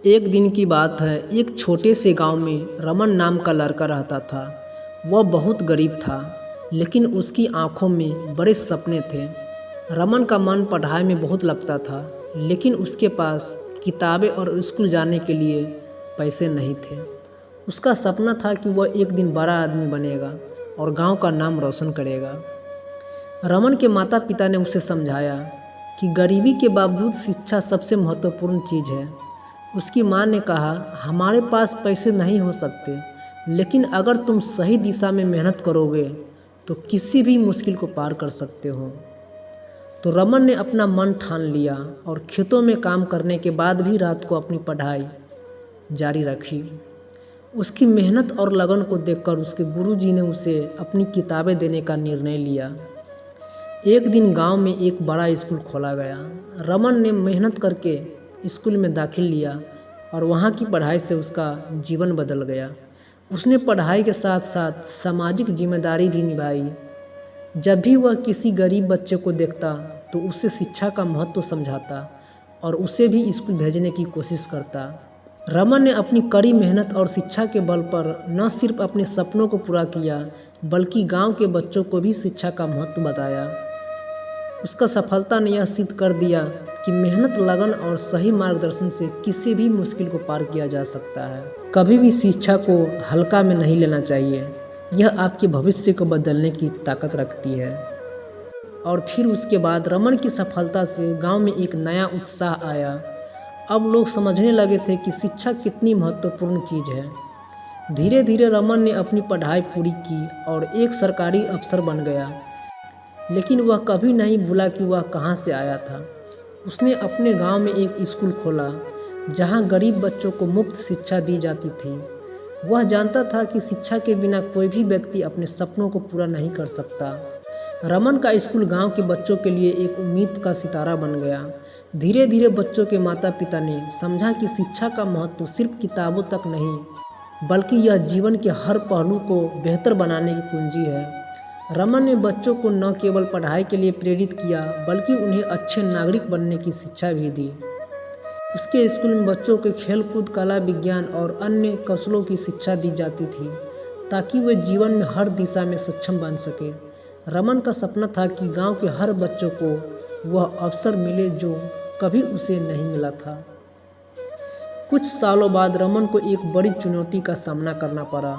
एक दिन की बात है। एक छोटे से गांव में रमन नाम का लड़का रहता था। वह बहुत गरीब था, लेकिन उसकी आंखों में बड़े सपने थे। रमन का मन पढ़ाई में बहुत लगता था, लेकिन उसके पास किताबें और स्कूल जाने के लिए पैसे नहीं थे। उसका सपना था कि वह एक दिन बड़ा आदमी बनेगा और गांव का नाम रोशन करेगा। रमन के माता पिता ने उसे समझाया कि गरीबी के बावजूद शिक्षा सबसे महत्वपूर्ण चीज़ है। उसकी माँ ने कहा, हमारे पास पैसे नहीं हो सकते, लेकिन अगर तुम सही दिशा में मेहनत करोगे तो किसी भी मुश्किल को पार कर सकते हो। तो रमन ने अपना मन ठान लिया और खेतों में काम करने के बाद भी रात को अपनी पढ़ाई जारी रखी। उसकी मेहनत और लगन को देखकर उसके गुरुजी ने उसे अपनी किताबें देने का निर्णय लिया। एक दिन गांव में एक बड़ा स्कूल खोला गया। रमन ने मेहनत करके स्कूल में दाखिल लिया और वहाँ की पढ़ाई से उसका जीवन बदल गया। उसने पढ़ाई के साथ साथ सामाजिक जिम्मेदारी भी निभाई। जब भी वह किसी गरीब बच्चे को देखता तो उसे शिक्षा का महत्व समझाता और उसे भी स्कूल भेजने की कोशिश करता। रमन ने अपनी कड़ी मेहनत और शिक्षा के बल पर न सिर्फ अपने सपनों को पूरा किया, बल्कि गांव के बच्चों को भी शिक्षा का महत्व बताया। उसका सफलता ने यह सिद्ध कर दिया कि मेहनत, लगन और सही मार्गदर्शन से किसी भी मुश्किल को पार किया जा सकता है। कभी भी शिक्षा को हल्का में नहीं लेना चाहिए। यह आपके भविष्य को बदलने की ताकत रखती है। और फिर उसके बाद रमन की सफलता से गांव में एक नया उत्साह आया। अब लोग समझने लगे थे कि शिक्षा कितनी महत्वपूर्ण चीज़ है। धीरे धीरे रमन ने अपनी पढ़ाई पूरी की और एक सरकारी अफसर बन गया। लेकिन वह कभी नहीं भूला कि वह कहाँ से आया था। उसने अपने गांव में एक स्कूल खोला जहां गरीब बच्चों को मुफ्त शिक्षा दी जाती थी। वह जानता था कि शिक्षा के बिना कोई भी व्यक्ति अपने सपनों को पूरा नहीं कर सकता। रमन का स्कूल गांव के बच्चों के लिए एक उम्मीद का सितारा बन गया। धीरे धीरे बच्चों के माता पिता ने समझा कि शिक्षा का महत्व सिर्फ किताबों तक नहीं, बल्कि यह जीवन के हर पहलू को बेहतर बनाने की कुंजी है। रमन ने बच्चों को न केवल पढ़ाई के लिए प्रेरित किया, बल्कि उन्हें अच्छे नागरिक बनने की शिक्षा भी दी। उसके स्कूल में बच्चों को खेलकूद, कला, विज्ञान और अन्य कौशलों की शिक्षा दी जाती थी, ताकि वे जीवन में हर दिशा में सक्षम बन सके। रमन का सपना था कि गांव के हर बच्चों को वह अवसर मिले जो कभी उसे नहीं मिला था। कुछ सालों बाद रमन को एक बड़ी चुनौती का सामना करना पड़ा।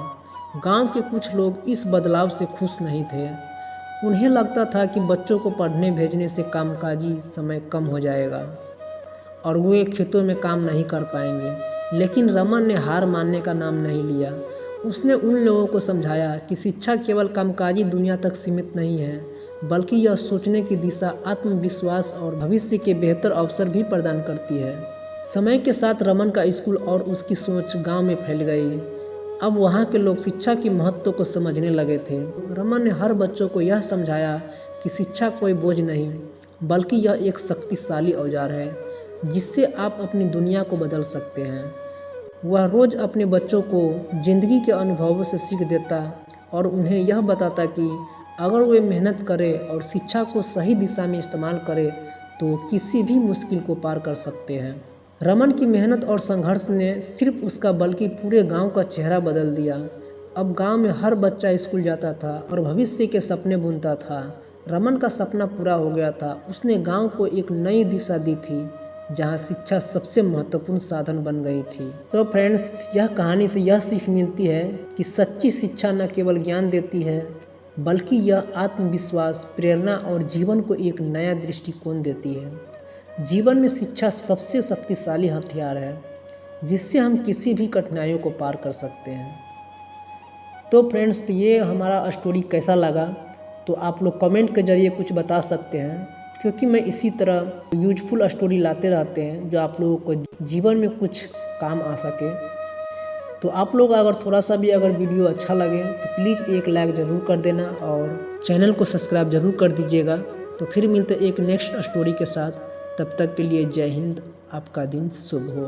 गांव के कुछ लोग इस बदलाव से खुश नहीं थे। उन्हें लगता था कि बच्चों को पढ़ने भेजने से कामकाजी समय कम हो जाएगा और वे खेतों में काम नहीं कर पाएंगे। लेकिन रमन ने हार मानने का नाम नहीं लिया। उसने उन लोगों को समझाया कि शिक्षा केवल कामकाजी दुनिया तक सीमित नहीं है, बल्कि यह सोचने की दिशा, आत्मविश्वास और भविष्य के बेहतर अवसर भी प्रदान करती है। समय के साथ रमन का स्कूल और उसकी सोच गांव में फैल गई। अब वहाँ के लोग शिक्षा के महत्व को समझने लगे थे। रमन ने हर बच्चों को यह समझाया कि शिक्षा कोई बोझ नहीं, बल्कि यह एक शक्तिशाली औजार है जिससे आप अपनी दुनिया को बदल सकते हैं। वह रोज़ अपने बच्चों को जिंदगी के अनुभवों से सीख देता और उन्हें यह बताता कि अगर वे मेहनत करें और शिक्षा को सही दिशा में इस्तेमाल करें तो किसी भी मुश्किल को पार कर सकते हैं। रमन की मेहनत और संघर्ष ने सिर्फ उसका बल्कि पूरे गांव का चेहरा बदल दिया। अब गांव में हर बच्चा स्कूल जाता था और भविष्य के सपने बुनता था। रमन का सपना पूरा हो गया था। उसने गांव को एक नई दिशा दी थी जहां शिक्षा सबसे महत्वपूर्ण साधन बन गई थी। तो फ्रेंड्स, यह कहानी से यह सीख मिलती है कि सच्ची शिक्षा न केवल ज्ञान देती है, बल्कि यह आत्मविश्वास, प्रेरणा और जीवन को एक नया दृष्टिकोण देती है। जीवन में शिक्षा सबसे शक्तिशाली हथियार है जिससे हम किसी भी कठिनाइयों को पार कर सकते हैं। तो फ्रेंड्स, ये हमारा स्टोरी कैसा लगा तो आप लोग कमेंट के ज़रिए कुछ बता सकते हैं, क्योंकि मैं इसी तरह यूजफुल स्टोरी लाते रहते हैं जो आप लोगों को जीवन में कुछ काम आ सके। तो आप लोग अगर थोड़ा सा भी अगर वीडियो अच्छा लगे तो प्लीज़ एक लाइक ज़रूर कर देना और चैनल को सब्सक्राइब ज़रूर कर दीजिएगा। तो फिर मिलते एक नेक्स्ट स्टोरी के साथ। तब तक के लिए जय हिंद। आपका दिन शुभ हो।